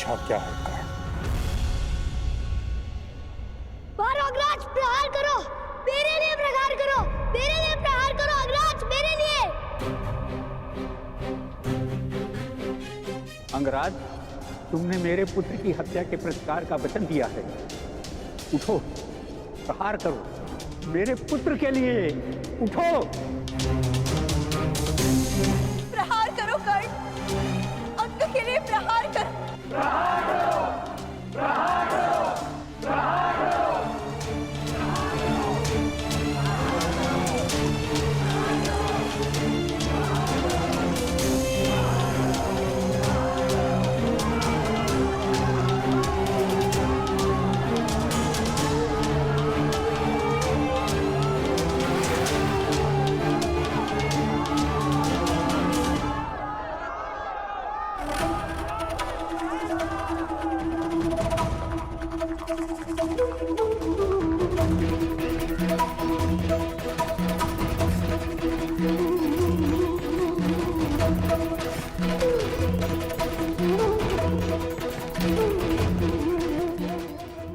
दिशा क्या है कर्ण? मारो अग्रराज, प्रहार करो, मेरे लिए प्रहार करो, मेरे लिए प्रहार करो अग्रराज, मेरे लिए। अंगराज, तुमने मेरे पुत्र की हत्या के प्रतिकार का वचन दिया है। उठो, प्रहार करो मेरे पुत्र के लिए, उठो। प्रहार करो कर्ण, अंग के लिए प्रहार करो। प्रहार करो, प्रहार करो, प्रहार करो।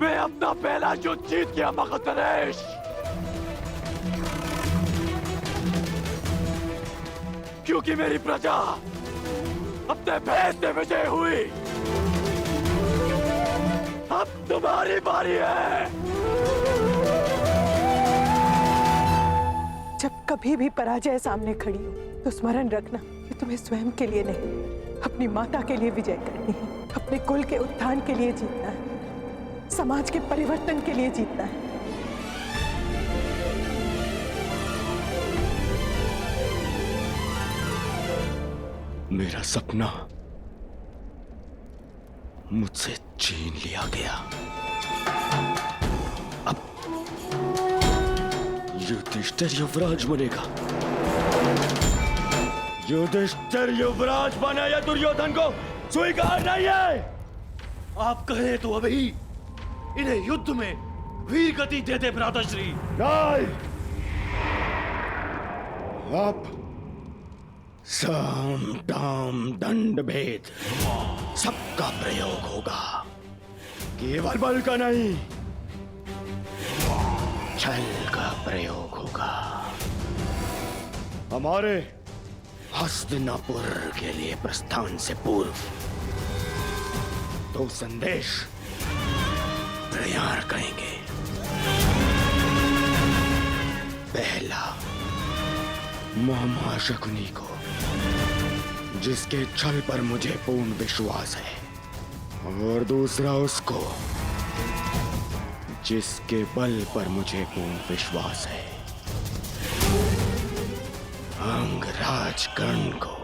मैं अपना पहला युद्ध जीत गया मगधनरेश। क्योंकि मेरी प्रजा अपने भेद से विजय हुई। अब तुम्हारी बारी है। जब कभी भी पराजय सामने खड़ी हो तो स्मरण रखना कि तुम्हें स्वयं के लिए नहीं, अपनी माता के लिए विजय करनी है, अपने कुल के उत्थान के लिए जीतना है, समाज के परिवर्तन के लिए जीतना है। मेरा सपना मुझसे छीन लिया गया। अब युधिष्ठिर युवराज बनेगा। युधिष्ठिर युवराज बना या दुर्योधन को स्वीकार नहीं है। आप कहे तो अभी इन्हें युद्ध में वीर गति दे दे भ्राताश्री। नहीं, अब साम दाम दंड भेद सबका प्रयोग होगा। केवल बल का नहीं, छल का प्रयोग होगा। हमारे हस्तिनापुर के लिए प्रस्थान से पूर्व दो संदेश तैयार करेंगे। पहला, मामा शकुनी को, जिसके छल पर मुझे पूर्ण विश्वास है, और दूसरा उसको जिसके बल पर मुझे पूर्ण विश्वास है, अंगराज कर्ण को।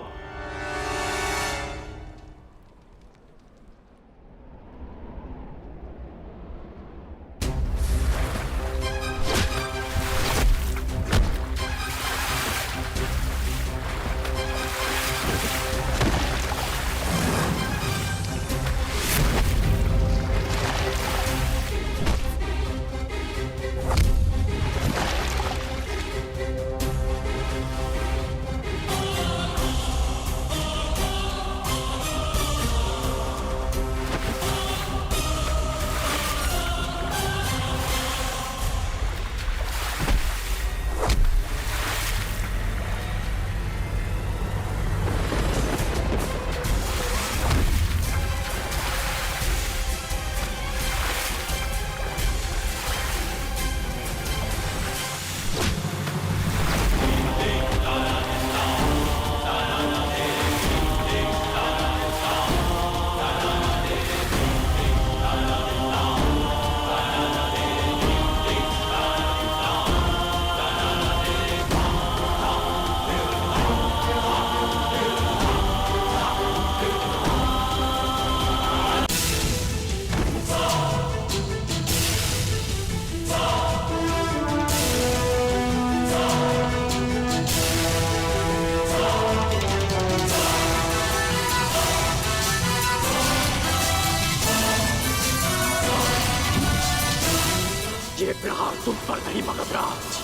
ये प्रहार तुम पर नहीं मगधराज,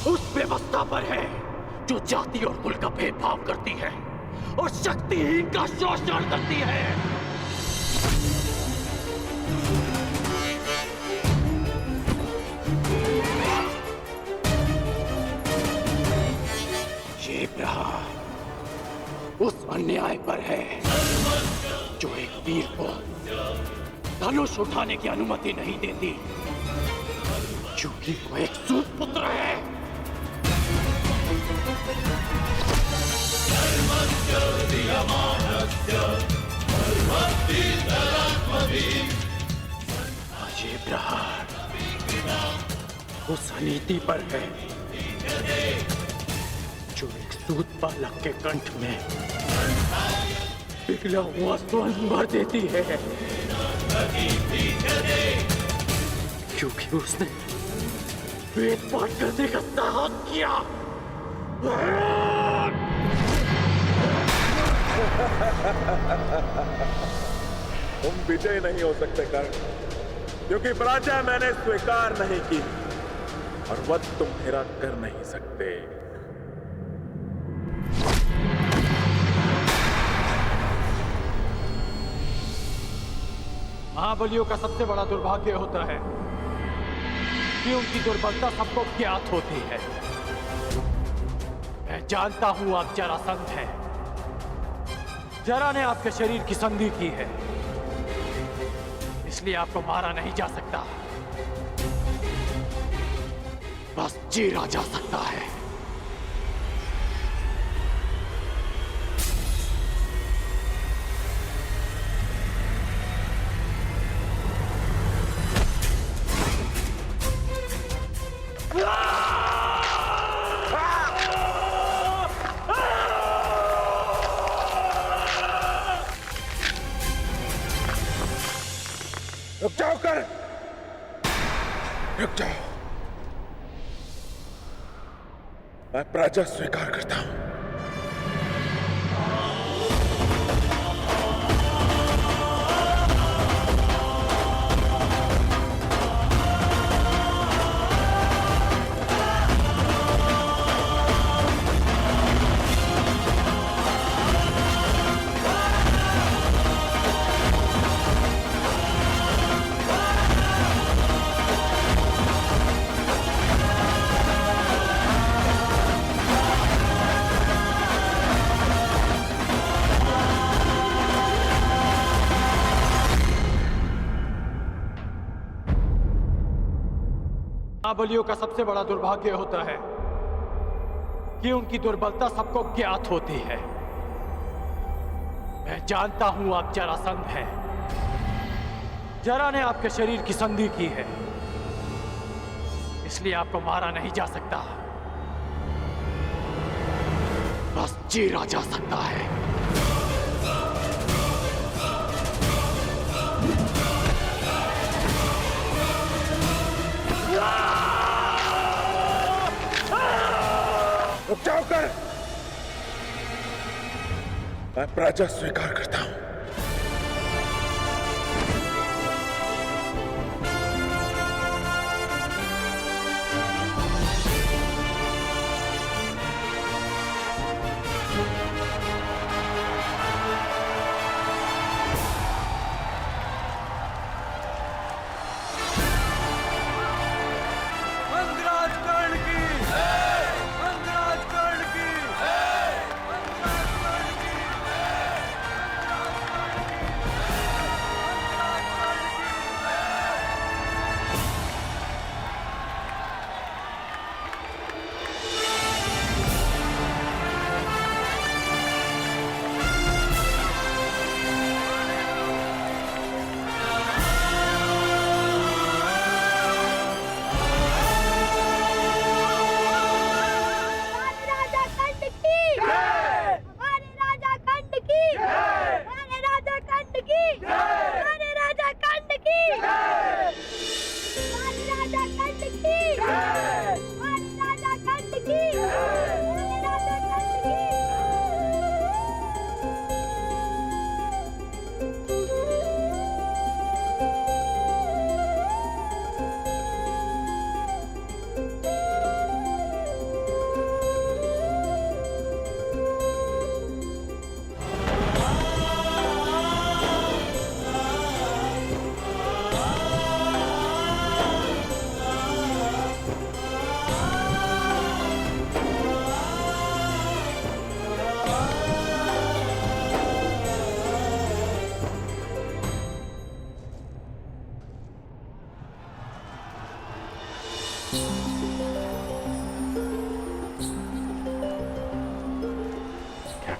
उस व्यवस्था पर है जो जाति और कुल का भेदभाव करती है और शक्तिहीन का शोषण करती है। ये प्रहार उस अन्याय पर है जो एक वीर को धनुष उठाने की अनुमति नहीं देती, क्योंकि वो एक सूत पुत्र है। ये प्रहार उस अनीति पर है जो एक सूत बालक के कंठ में पिघला हुआ स्वर्ण भर देती है, क्योंकि उसने वेद पाठ करने का साहस किया। तुम विजय नहीं हो सकते कर्ण, क्योंकि पराजय मैंने स्वीकार नहीं की और वध तुम मेरा कर नहीं सकते। महाबलियों का सबसे बड़ा दुर्भाग्य होता है कि उनकी दुर्बलता सबको ज्ञात होती है। मैं जानता हूं आप जरासंध हैं। जरा ने आपके शरीर की संधि की है, इसलिए आपको मारा नहीं जा सकता, बस चीरा जा सकता है। रुक जाओ कर्ण, रुक जाओ। मैं पराजय स्वीकार करता हूं। महाबलियों का सबसे बड़ा दुर्भाग्य होता है कि उनकी दुर्बलता सबको ज्ञात होती है। मैं जानता हूं आप जरासंध हैं। जरा ने आपके शरीर की संधि की है, इसलिए आपको मारा नहीं जा सकता, बस चीरा जा सकता है। रुक जाओ कर्ण, मैं पराजय स्वीकार करता हूं।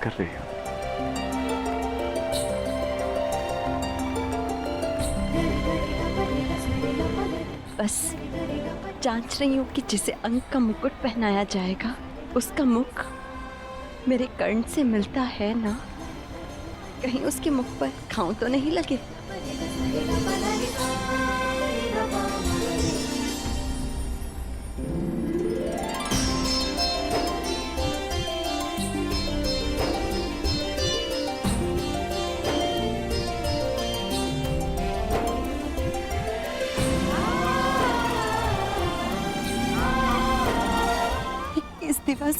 कर रही हो? बस जांच रही हूँ कि जिसे अंक का मुकुट पहनाया जाएगा उसका मुख मेरे कर्ण से मिलता है ना, कहीं उसके मुख पर घाव तो नहीं लगे।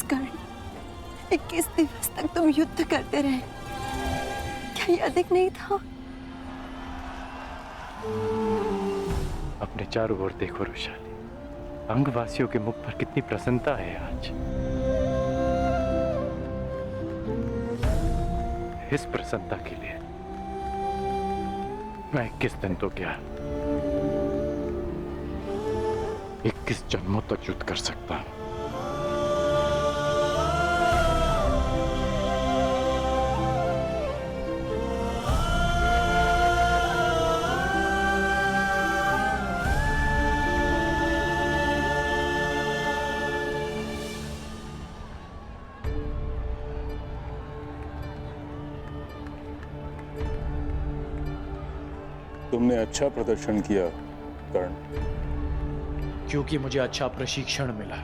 कर्ण, 21 दिवस तक तुम युद्ध करते रहे, क्या ये अधिक नहीं था? अपने चारों ओर देखो रुशाली, अंगवासियों के मुख पर कितनी प्रसन्नता है आज। इस प्रसन्नता के लिए मैं 21 दिन तो क्या 21 जन्मों तक युद्ध कर सकता हूं। तुमने अच्छा प्रदर्शन किया कर्ण, क्योंकि मुझे अच्छा प्रशिक्षण मिला।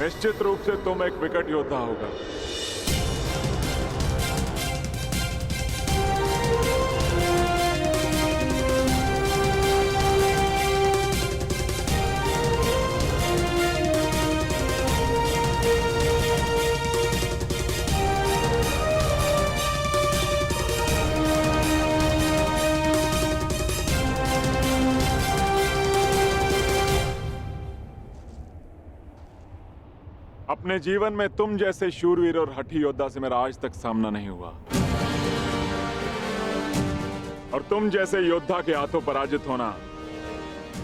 निश्चित रूप से तुम एक विकट योद्धा होगा। अपने जीवन में तुम जैसे शूरवीर और हठी योद्धा से मेरा आज तक सामना नहीं हुआ, और तुम जैसे योद्धा के हाथों पराजित होना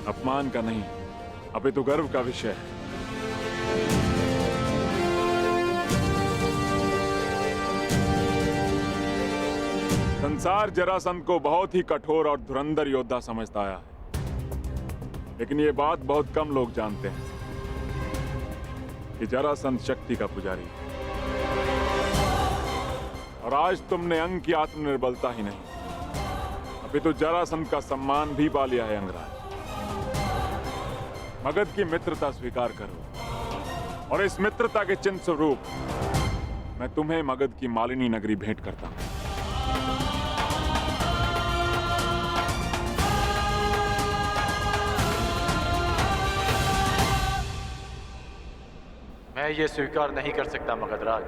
अपमान का नहीं अपितु गर्व का विषय है। संसार जरासंध को बहुत ही कठोर और धुरंधर योद्धा समझता आया है, लेकिन ये बात बहुत कम लोग जानते हैं कि जरासंध शक्ति का पुजारी है। और आज तुमने अंग की आत्मनिर्बलता ही नहीं अपितु जरासंध का सम्मान भी पा लिया है। अंगराज, मगध की मित्रता स्वीकार करो, और इस मित्रता के चिन्ह स्वरूप मैं तुम्हें मगध की मालिनी नगरी भेंट करता हूं। मैं ये स्वीकार नहीं कर सकता मगधराज।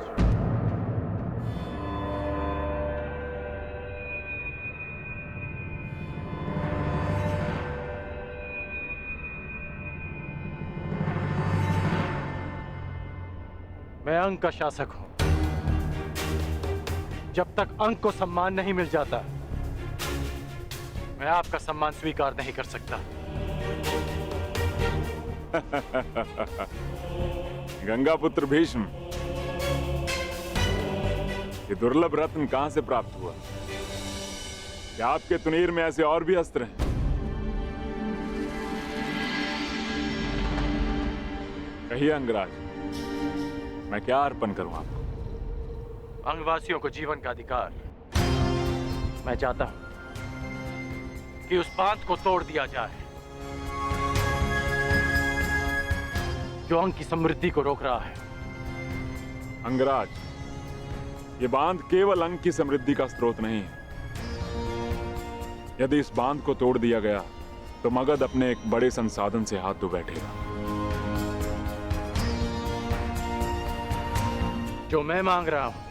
मैं अंग का शासक हूं। जब तक अंग को सम्मान नहीं मिल जाता, मैं आपका सम्मान स्वीकार नहीं कर सकता। गंगापुत्र भीष्म, ये दुर्लभ रत्न कहां से प्राप्त हुआ? क्या आपके तुनीर में ऐसे और भी अस्त्र हैं? कहिए अंगराज, मैं क्या अर्पण करूं आपको? अंगवासियों को जीवन का अधिकार। मैं चाहता हूं कि उस बांध को तोड़ दिया जाए जो अंग की समृद्धि को रोक रहा है। अंगराज, ये बांध केवल अंग की समृद्धि का स्रोत नहीं है। यदि इस बांध को तोड़ दिया गया तो मगध अपने एक बड़े संसाधन से हाथ धो बैठेगा। जो मैं मांग रहा हूं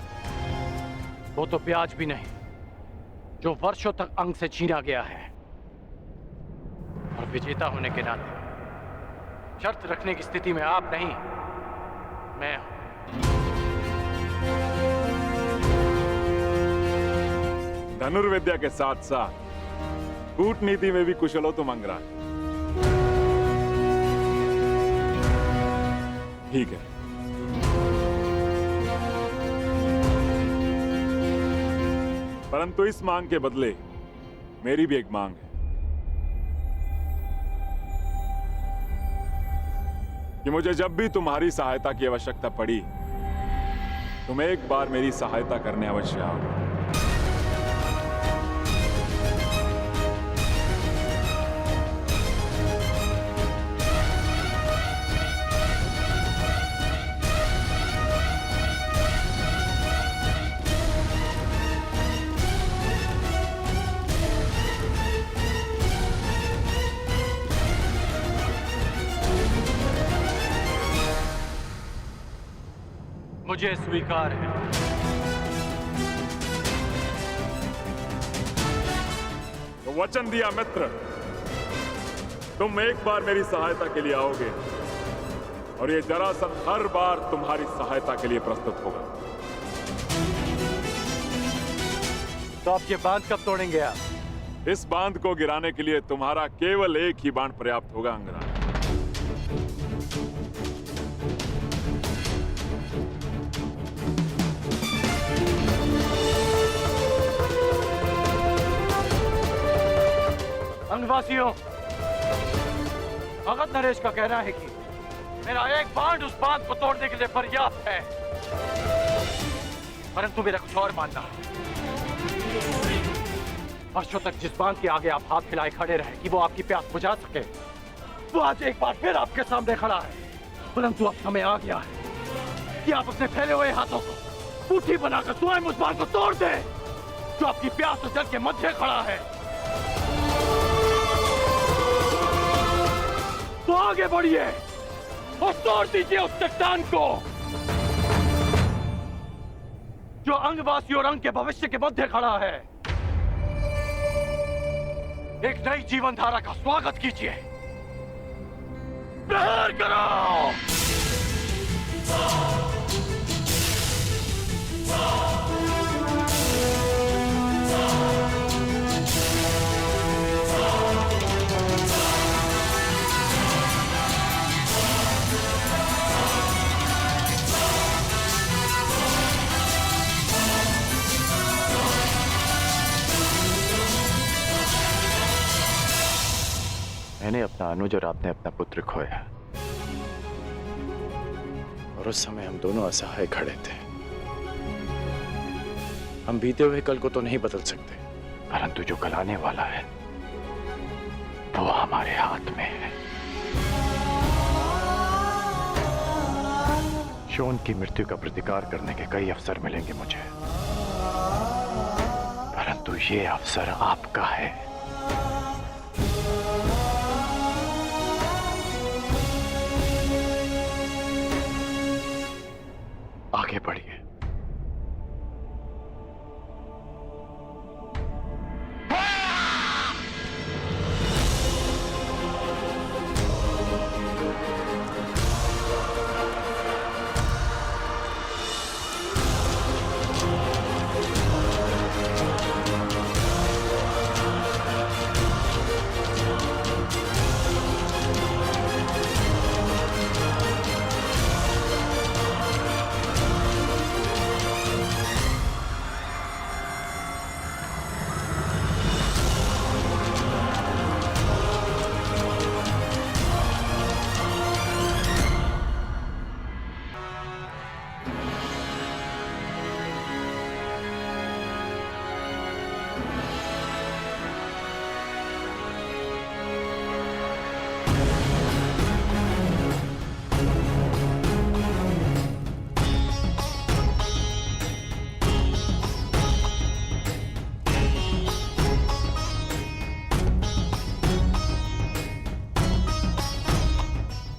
वो तो ब्याज भी नहीं, जो वर्षों तक अंग से छीना गया है। और विजेता होने के नाते शर्त रखने की स्थिति में आप नहीं, मैं हूं। धनुर्विद्या के साथ साथ कूटनीति में भी कुशल हो तुम अंगराज। ठीक है, परंतु इस मांग के बदले मेरी भी एक मांग है कि मुझे जब भी तुम्हारी सहायता की आवश्यकता पड़ी, तुम एक बार मेरी सहायता करने अवश्य आओ। मुझे स्वीकार है। तो वचन दिया मित्र, तुम एक बार मेरी सहायता के लिए आओगे और ये जरासंध हर बार तुम्हारी सहायता के लिए प्रस्तुत होगा। तो आप ये बांध कब तोड़ेंगे आप? इस बांध को गिराने के लिए तुम्हारा केवल एक ही बाण पर्याप्त होगा अंगराज। अंगवासियों, भगत नरेश का कहना है कि मेरा एक बांध उस बांध को तोड़ने के लिए पर्याप्त है, परंतु मेरा कुछ और मानना है। वर्षों तक जिस बांध के आगे आप हाथ फैलाए खड़े रहे कि वो आपकी प्यास बुझा सके, वो आज एक बार फिर आपके सामने खड़ा है। परंतु अब समय आ गया है कि आप अपने फैले हुए हाथों को मुट्ठी बनाकर स्वयं उस बांध को तोड़ दें जो आपकी प्यास और जल के मध्य खड़ा है। तो आगे बढ़िए और तोड़ दीजिए उस चट्टान को जो अंगवासी और अंग के भविष्य के मध्य खड़ा है। एक नई जीवन धारा का स्वागत कीजिए। प्रहार करो। मैंने अपना अनुज और आपने अपना पुत्र खोया, और उस समय हम दोनों असहाय खड़े थे। हम बीते हुए कल को तो नहीं बदल सकते, परंतु जो कल आने वाला है वो हमारे हाथ में है। शोन की मृत्यु का प्रतिकार करने के कई अवसर मिलेंगे मुझे, परंतु ये अवसर आपका है। आगे बढ़िए।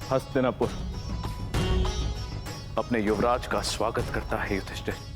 हस्तिनापुर अपने युवराज का स्वागत करता है युधिष्ठिर।